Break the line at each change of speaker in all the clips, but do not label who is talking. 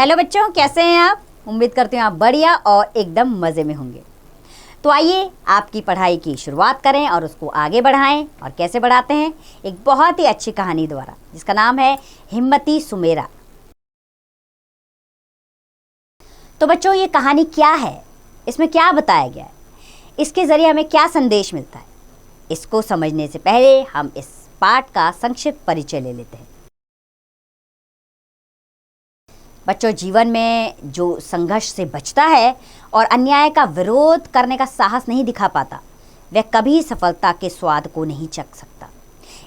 Hello बच्चों, कैसे हैं आप? उम्मीद करती हूँ आप बढ़िया और एकदम मज़े में होंगे। तो आइए आपकी पढ़ाई की शुरुआत करें और उसको आगे बढ़ाएं। और कैसे बढ़ाते हैं? एक बहुत ही अच्छी कहानी द्वारा, जिसका नाम है हिम्मती सुमेरा। तो बच्चों, ये कहानी क्या है? इसमें क्या बताया गया है? इसके ज़रिए हमें क्या संदेश मिलता है? इसको समझने से पहले हम इस पाठ का संक्षिप्त परिचय ले लेते हैं। बच्चों, जीवन में जो संघर्ष से बचता है और अन्याय का विरोध करने का साहस नहीं दिखा पाता, वह कभी सफलता के स्वाद को नहीं चख सकता।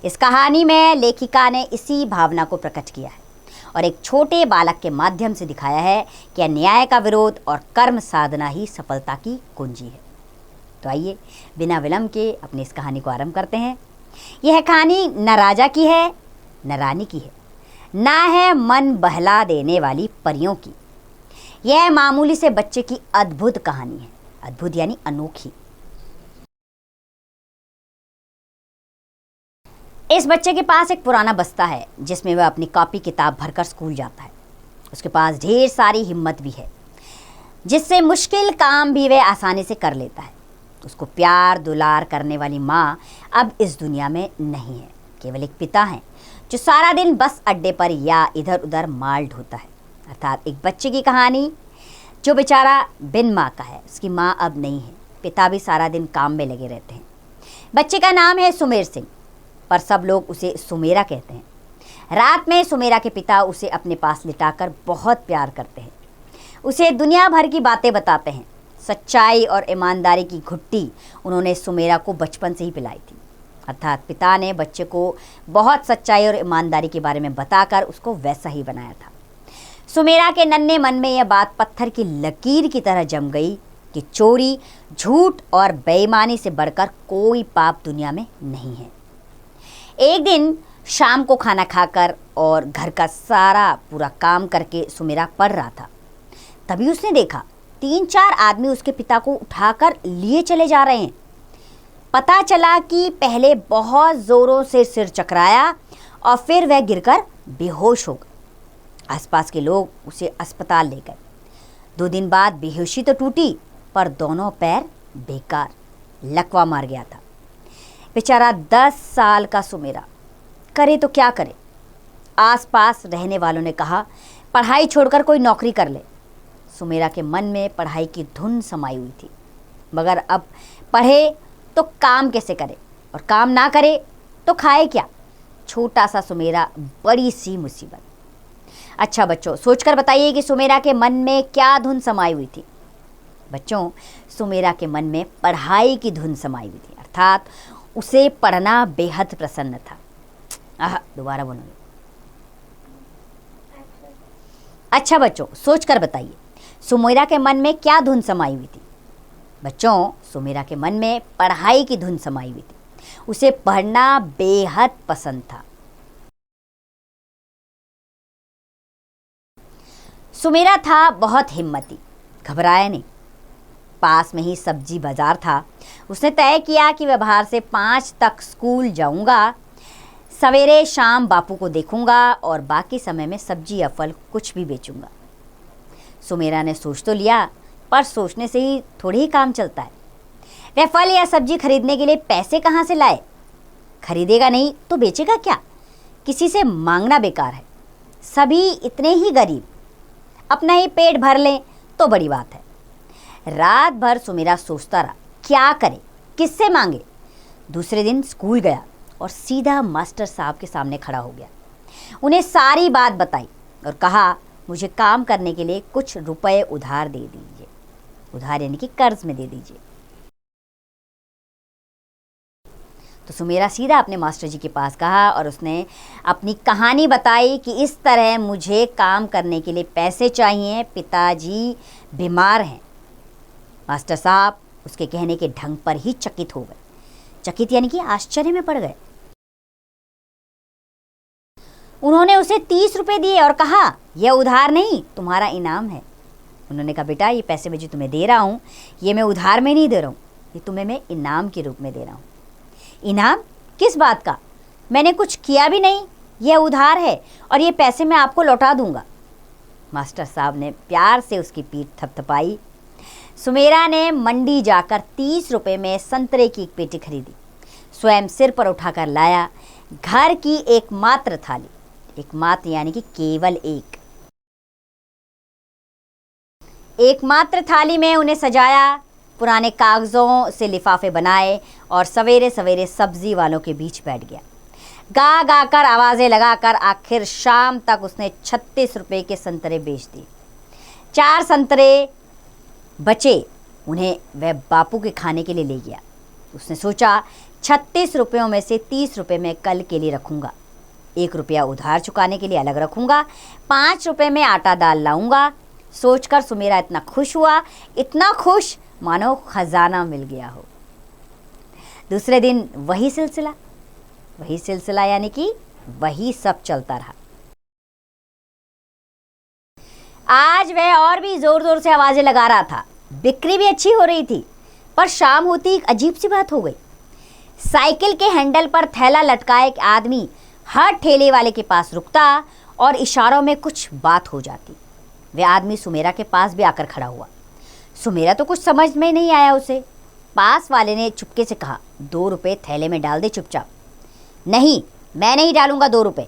इस कहानी में लेखिका ने इसी भावना को प्रकट किया है और एक छोटे बालक के माध्यम से दिखाया है कि अन्याय का विरोध और कर्म साधना ही सफलता की कुंजी है। तो आइए बिना विलंब के अपनी इस कहानी को आरंभ करते हैं। यह कहानी न राजा की है न रानी की है, ना है मन बहला देने वाली परियों की। यह मामूली से बच्चे की अद्भुत कहानी है। अद्भुत यानी अनोखी। इस बच्चे के पास एक पुराना बस्ता है जिसमें वह अपनी कॉपी किताब भरकर स्कूल जाता है। उसके पास ढेर सारी हिम्मत भी है, जिससे मुश्किल काम भी वह आसानी से कर लेता है। उसको प्यार दुलार करने वाली माँ अब इस दुनिया में नहीं है। केवल एक पिता है जो सारा दिन बस अड्डे पर या इधर उधर माल ढोता है। अर्थात एक बच्चे की कहानी जो बेचारा बिन माँ का है। उसकी माँ अब नहीं है, पिता भी सारा दिन काम में लगे रहते हैं। बच्चे का नाम है सुमेर सिंह, पर सब लोग उसे सुमेरा कहते हैं। रात में सुमेरा के पिता उसे अपने पास लिटाकर बहुत प्यार करते हैं। उसे दुनिया भर की बातें बताते हैं। सच्चाई और ईमानदारी की घुट्टी उन्होंने सुमेरा को बचपन से ही पिलाई थी। अर्थात पिता ने बच्चे को बहुत सच्चाई और ईमानदारी के बारे में बताकर उसको वैसा ही बनाया था। सुमेरा के नन्हे मन में यह बात पत्थर की लकीर की तरह जम गई कि चोरी, झूठ और बेईमानी से बढ़कर कोई पाप दुनिया में नहीं है। एक दिन शाम को खाना खाकर और घर का सारा पूरा काम करके सुमेरा पढ़ रहा था। तभी उसने देखा 3-4 आदमी उसके पिता को उठाकर लिए चले जा रहे हैं। पता चला कि पहले बहुत जोरों से सिर चकराया और फिर वह गिरकर बेहोश हो गया। आसपास के लोग उसे अस्पताल ले गए। 2 दिन बाद बेहोशी तो टूटी, पर दोनों पैर बेकार, लकवा मार गया था। बेचारा 10 साल का सुमेरा करे तो क्या करे। आसपास रहने वालों ने कहा, पढ़ाई छोड़कर कोई नौकरी कर ले। सुमेरा के मन में पढ़ाई की धुन समाई हुई थी, मगर अब पढ़े तो काम कैसे करे और काम ना करे तो खाए क्या। छोटा सा सुमेरा, बड़ी सी मुसीबत। अच्छा बच्चों, सोचकर बताइए कि सुमेरा के मन में क्या धुन समाई हुई थी। बच्चों, सुमेरा के मन में पढ़ाई की धुन समाई हुई थी। अर्थात उसे पढ़ना बेहद प्रसन्न था। दोबारा बोलूँगी। अच्छा बच्चों, सोचकर बताइए सुमेरा के मन में क्या धुन समाई हुई थी। बच्चों, सुमेरा के मन में पढ़ाई की धुन समाई हुई थी। उसे पढ़ना बेहद पसंद था। सुमेरा था बहुत हिम्मती, घबराया नहीं। पास में ही सब्जी बाजार था। उसने तय किया कि वह बाहर से 5 तक स्कूल जाऊंगा, सवेरे शाम बापू को देखूंगा और बाकी समय में सब्जी या फल कुछ भी बेचूंगा। सुमेरा ने सोच तो लिया, पर सोचने से ही थोड़ी ही काम चलता है। वह फल या सब्जी खरीदने के लिए पैसे कहाँ से लाए? खरीदेगा नहीं तो बेचेगा क्या? किसी से मांगना बेकार है। सभी इतने ही गरीब, अपना ही पेट भर लें तो बड़ी बात है। रात भर सुमेरा सोचता रहा, क्या करे, किससे मांगे। दूसरे दिन स्कूल गया और सीधा मास्टर साहब के सामने खड़ा हो गया। उन्हें सारी बात बताई और कहा, मुझे काम करने के लिए कुछ रुपए उधार दे दीजिए। उधार यानी कि कर्ज में दे दीजिए। तो सुमेरा सीधा अपने मास्टर जी के पास कहा और उसने अपनी कहानी बताई कि इस तरह मुझे काम करने के लिए पैसे चाहिए, पिताजी बीमार हैं। मास्टर साहब उसके कहने के ढंग पर ही चकित हो गए। चकित यानी कि आश्चर्य में पड़ गए। उन्होंने उसे 30 रुपए दिए और कहा, यह उधार नहीं, तुम्हारा इनाम है। उन्होंने कहा, बेटा ये पैसे मैं जो तुम्हें दे रहा हूँ, ये मैं उधार में नहीं दे रहा हूँ, ये तुम्हें मैं इनाम के रूप में दे रहा हूँ। इनाम? किस बात का? मैंने कुछ किया भी नहीं, यह उधार है और ये पैसे मैं आपको लौटा दूंगा। मास्टर साहब ने प्यार से उसकी पीठ थपथपाई। सुमेरा ने मंडी जाकर 30 रुपए में संतरे की एक पेटी खरीदी, स्वयं सिर पर उठाकर लाया। घर की एकमात्र थाली, एकमात्र यानी कि केवल एकमात्र थाली में उन्हें सजाया, पुराने कागज़ों से लिफाफे बनाए और सवेरे सवेरे सब्जी वालों के बीच बैठ गया। गा गा कर आवाज़ें लगाकर आखिर शाम तक उसने 36 रुपए के संतरे बेच दिए। 4 संतरे बचे, उन्हें वह बापू के खाने के लिए ले गया। उसने सोचा 36 रुपयों में से 30 रुपये मैं कल के लिए रखूँगा, 1 रुपया उधार चुकाने के लिए अलग रखूँगा, 5 रुपये में आटा दाल लाऊंगा। सोचकर सुमेरा इतना खुश हुआ, इतना खुश मानो खजाना मिल गया हो। दूसरे दिन वही सिलसिला यानी कि वही सब चलता रहा। आज वह और भी जोर जोर से आवाजें लगा रहा था। बिक्री भी अच्छी हो रही थी, पर शाम होती एक अजीब सी बात हो गई। साइकिल के हैंडल पर थैला लटकाए एक आदमी हर ठेले वाले के पास रुकता और इशारों में कुछ बात हो जाती। वह आदमी सुमेरा के पास भी आकर खड़ा हुआ। सुमेरा तो कुछ समझ में नहीं आया उसे। पास वाले ने चुपके से कहा, 2 रुपये थैले में डाल दे चुपचाप। नहीं, मैं नहीं डालूंगा 2 रुपये।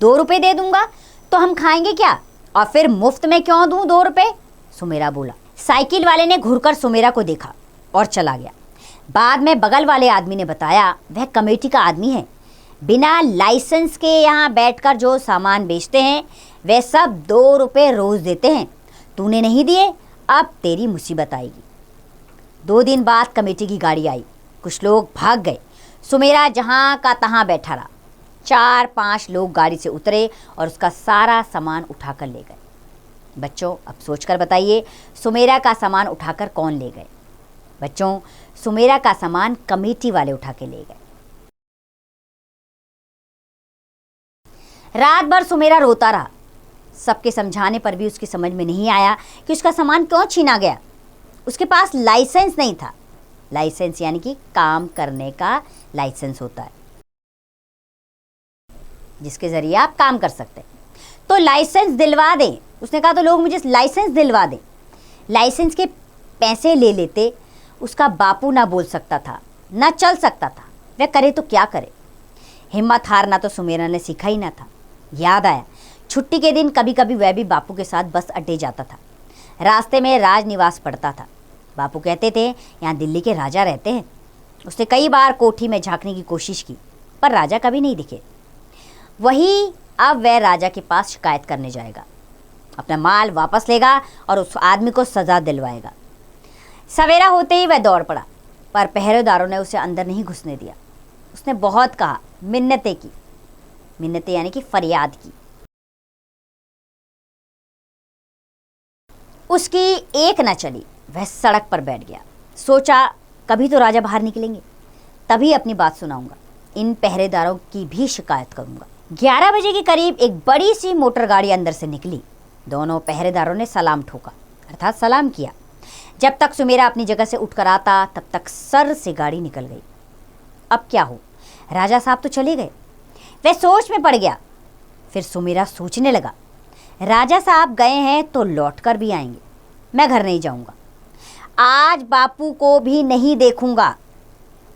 2 रुपये दे दूंगा तो हम खाएंगे क्या, और फिर मुफ्त में क्यों दूं 2 रुपये, सुमेरा बोला। साइकिल वाले ने घूरकर सुमेरा को देखा और चला गया। बाद में बगल वाले आदमी ने बताया, वह कमेटी का आदमी है, बिना लाइसेंस के यहाँ बैठकर जो सामान बेचते हैं वे सब 2 रुपये रोज देते हैं। तूने नहीं दिए, अब तेरी मुसीबत आएगी। 2 दिन बाद कमेटी की गाड़ी आई, कुछ लोग भाग गए। सुमेरा जहाँ का तहाँ बैठा रहा। 4-5 लोग गाड़ी से उतरे और उसका सारा सामान उठाकर ले गए। बच्चों, अब सोचकर बताइए, सुमेरा का सामान उठाकर कौन ले गए? बच्चों, सुमेरा का सामान कमेटी वाले उठा के ले गए। रात भर सुमेरा रोता रहा। सबके समझाने पर भी उसकी समझ में नहीं आया कि उसका सामान क्यों छीना गया। उसके पास लाइसेंस नहीं था। लाइसेंस यानी कि काम करने का लाइसेंस होता है, जिसके जरिए आप काम कर सकते हैं। तो लाइसेंस दिलवा दें, उसने कहा, तो लोग मुझे लाइसेंस दिलवा दें। लाइसेंस के पैसे ले लेते। उसका बापू ना बोल सकता था, ना चल सकता था, वह करे तो क्या करे। हिम्मत हारना तो सुमेरा ने सीखा ही ना था। याद आया, छुट्टी के दिन कभी कभी वह भी बापू के साथ बस अड्डे जाता था। रास्ते में राजनिवास पड़ता था। बापू कहते थे, यहाँ दिल्ली के राजा रहते हैं। उसने कई बार कोठी में झांकने की कोशिश की, पर राजा कभी नहीं दिखे। वही अब वह राजा के पास शिकायत करने जाएगा, अपना माल वापस लेगा और उस आदमी को सज़ा दिलवाएगा। सवेरा होते ही वह दौड़ पड़ा, पर पहरेदारों ने उसे अंदर नहीं घुसने दिया। उसने बहुत कहा, मिन्नतें की, मिन्नतें यानी कि फरियाद की। उसकी एक न चली। वह सड़क पर बैठ गया। सोचा, कभी तो राजा बाहर निकलेंगे, तभी अपनी बात सुनाऊंगा। इन पहरेदारों की भी शिकायत करूंगा। 11 बजे के करीब एक बड़ी सी मोटर गाड़ी अंदर से निकली। दोनों पहरेदारों ने सलाम ठोका, अर्थात सलाम किया। जब तक सुमेरा अपनी जगह से उठकर आता, तब तक सर से गाड़ी निकल गई। अब क्या हो, राजा साहब तो चले गए। वह सोच में पड़ गया। फिर सुमेरा सोचने लगा, राजा साहब गए हैं तो लौट कर भी आएंगे। मैं घर नहीं जाऊंगा, आज बापू को भी नहीं देखूंगा।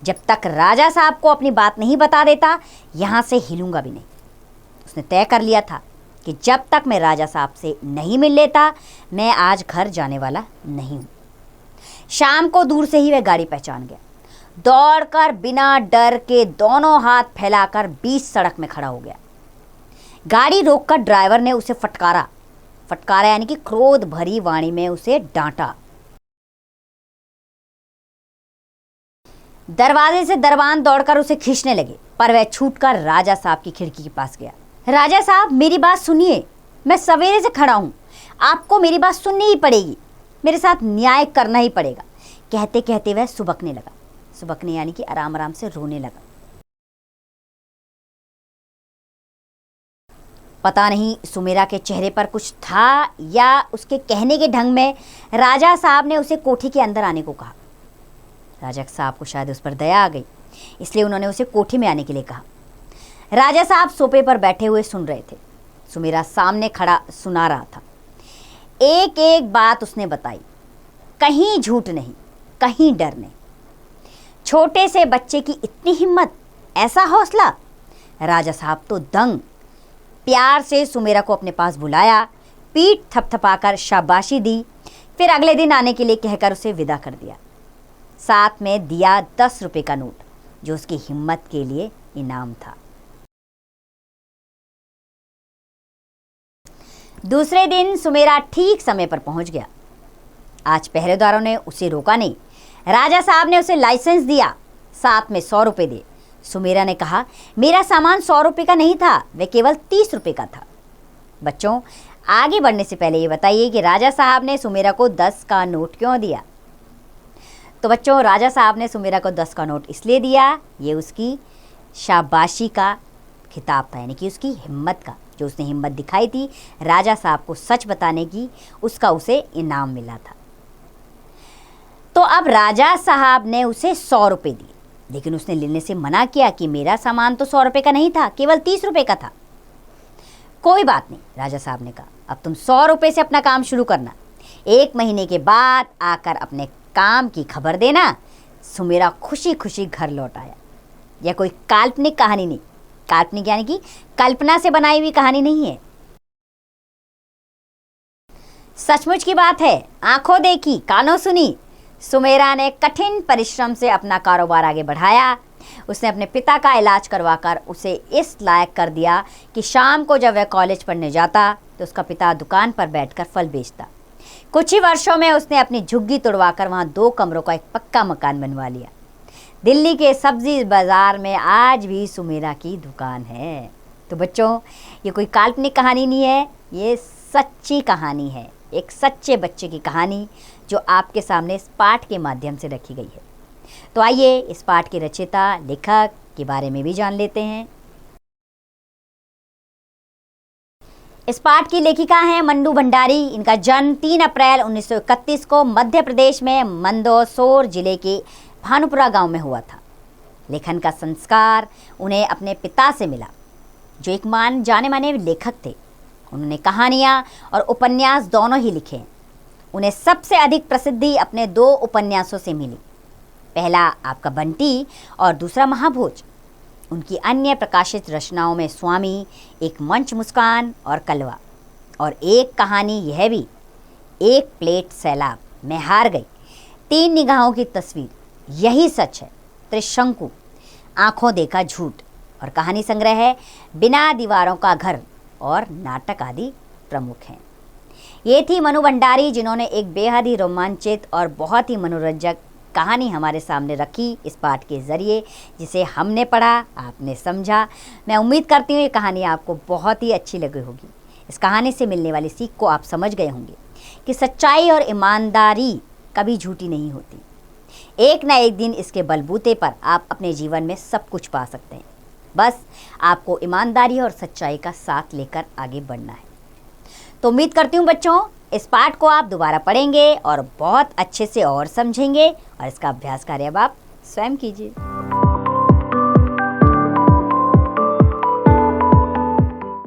जब तक राजा साहब को अपनी बात नहीं बता देता, यहाँ से हिलूंगा भी नहीं। उसने तय कर लिया था कि जब तक मैं राजा साहब से नहीं मिल लेता, मैं आज घर जाने वाला नहीं हूँ। शाम को दूर से ही वह गाड़ी पहचान गया। दौड़कर बिना डर के दोनों हाथ फैलाकर बीच सड़क में खड़ा हो गया। गाड़ी रोककर ड्राइवर ने उसे फटकारा यानी कि क्रोध भरी वाणी में उसे डांटा। दरवाजे से दरबान दौड़कर उसे खींचने लगे, पर वह छूटकर राजा साहब की खिड़की के पास गया। राजा साहब, मेरी बात सुनिए, मैं सवेरे से खड़ा हूं, आपको मेरी बात सुननी ही पड़ेगी, मेरे साथ न्याय करना ही पड़ेगा। कहते कहते वह सुबकने लगा। सुबकने यानी कि आराम आराम से रोने लगा। पता नहीं सुमेरा के चेहरे पर कुछ था या उसके कहने के ढंग में राजा साहब ने उसे कोठी के अंदर आने को कहा। राजा साहब को शायद उस पर दया आ गई, इसलिए उन्होंने उसे कोठी में आने के लिए कहा। राजा साहब सोफे पर बैठे हुए सुन रहे थे। सुमेरा सामने खड़ा सुना रहा था। एक एक बात उसने बताई, कहीं झूठ नहीं, कहीं डर नहीं। छोटे से बच्चे की इतनी हिम्मत, ऐसा हौसला। राजा साहब तो दंग। प्यार से सुमेरा को अपने पास बुलाया, पीठ थपथपाकर शाबाशी दी, फिर अगले दिन आने के लिए कहकर उसे विदा कर दिया। साथ में दिया 10 रुपए का नोट, जो उसकी हिम्मत के लिए इनाम था। दूसरे दिन सुमेरा ठीक समय पर पहुंच गया। आज पहरेदारों ने उसे रोका नहीं। राजा साहब ने उसे लाइसेंस दिया, साथ में 100 रुपए दिए। सुमेरा ने कहा, मेरा सामान 100 रुपए का नहीं था, वह केवल 30 रुपए का था। बच्चों, आगे बढ़ने से पहले ये बताइए कि राजा साहब ने सुमेरा को 10 का नोट क्यों दिया? तो बच्चों, राजा साहब ने सुमेरा को 10 का नोट इसलिए दिया, ये उसकी शाबाशी का खिताब था, यानी कि उसकी हिम्मत का। जो उसने हिम्मत दिखाई थी राजा साहब को सच बताने की, उसका उसे इनाम मिला था। तो अब राजा साहब ने उसे 100 रुपए दिए, लेकिन उसने लेने से मना किया कि मेरा सामान तो 100 रुपए का नहीं था, केवल 30 रुपए का था। कोई बात नहीं, राजा साहब ने कहा, अब तुम 100 रुपए से अपना काम शुरू करना। 1 महीने के बाद आकर अपने काम की खबर देना। सुमेरा खुशी खुशी घर लौट आया। यह कोई काल्पनिक कहानी नहीं, काल्पनिक यानी कि कल्पना से बनाई हुई कहानी नहीं है, सचमुच की बात है। आंखों देखी, कानों सुनी। सुमेरा ने कठिन परिश्रम से अपना कारोबार आगे बढ़ाया। उसने अपने पिता का इलाज करवाकर उसे इस लायक कर दिया कि शाम को जब वह कॉलेज पढ़ने जाता तो उसका पिता दुकान पर बैठकर फल बेचता। कुछ ही वर्षों में उसने अपनी झुग्गी तोड़वाकर वहां 2 कमरों का एक पक्का मकान बनवा लिया। दिल्ली के सब्जी बाजार में आज भी सुमेरा की दुकान है। तो बच्चों, ये कोई काल्पनिक कहानी नहीं है, ये सच्ची कहानी है, एक सच्चे बच्चे की कहानी जो आपके सामने इस पाठ के माध्यम से रखी गई है। तो आइए इस पाठ के रचयिता, लेखक के बारे में भी जान लेते हैं। इस पाठ की लेखिका हैं मंडू भंडारी। इनका जन्म 3 अप्रैल 1931 को मध्य प्रदेश में मंदसौर जिले के भानुपुरा गांव में हुआ था। लेखन का संस्कार उन्हें अपने पिता से मिला, जो एक जाने माने लेखक थे। उन्होंने कहानियाँ और उपन्यास दोनों ही लिखे। उन्हें सबसे अधिक प्रसिद्धि अपने 2 उपन्यासों से मिली। पहला आपका बंटी और दूसरा महाभोज। उनकी अन्य प्रकाशित रचनाओं में स्वामी, एक मंच मुस्कान और कलवा, और एक कहानी यह भी, एक प्लेट सैलाब, मैं हार गई, 3 निगाहों की तस्वीर, यही सच है, त्रिशंकु, आंखों देखा झूठ, और कहानी संग्रह है बिना दीवारों का घर, और नाटक आदि प्रमुख हैं। ये थी मनु भंडारी, जिन्होंने एक बेहद ही रोमांचित और बहुत ही मनोरंजक कहानी हमारे सामने रखी इस पाठ के ज़रिए, जिसे हमने पढ़ा, आपने समझा। मैं उम्मीद करती हूँ ये कहानी आपको बहुत ही अच्छी लगी होगी। इस कहानी से मिलने वाली सीख को आप समझ गए होंगे कि सच्चाई और ईमानदारी कभी झूठी नहीं होती। एक ना एक दिन इसके बलबूते पर आप अपने जीवन में सब कुछ पा सकते हैं। बस आपको ईमानदारी और सच्चाई का साथ लेकर आगे बढ़ना है। तो उम्मीद करती हूँ बच्चों, इस पाठ को आप दोबारा पढ़ेंगे और बहुत अच्छे से और समझेंगे, और इसका अभ्यास कार्य अब आप स्वयं कीजिए।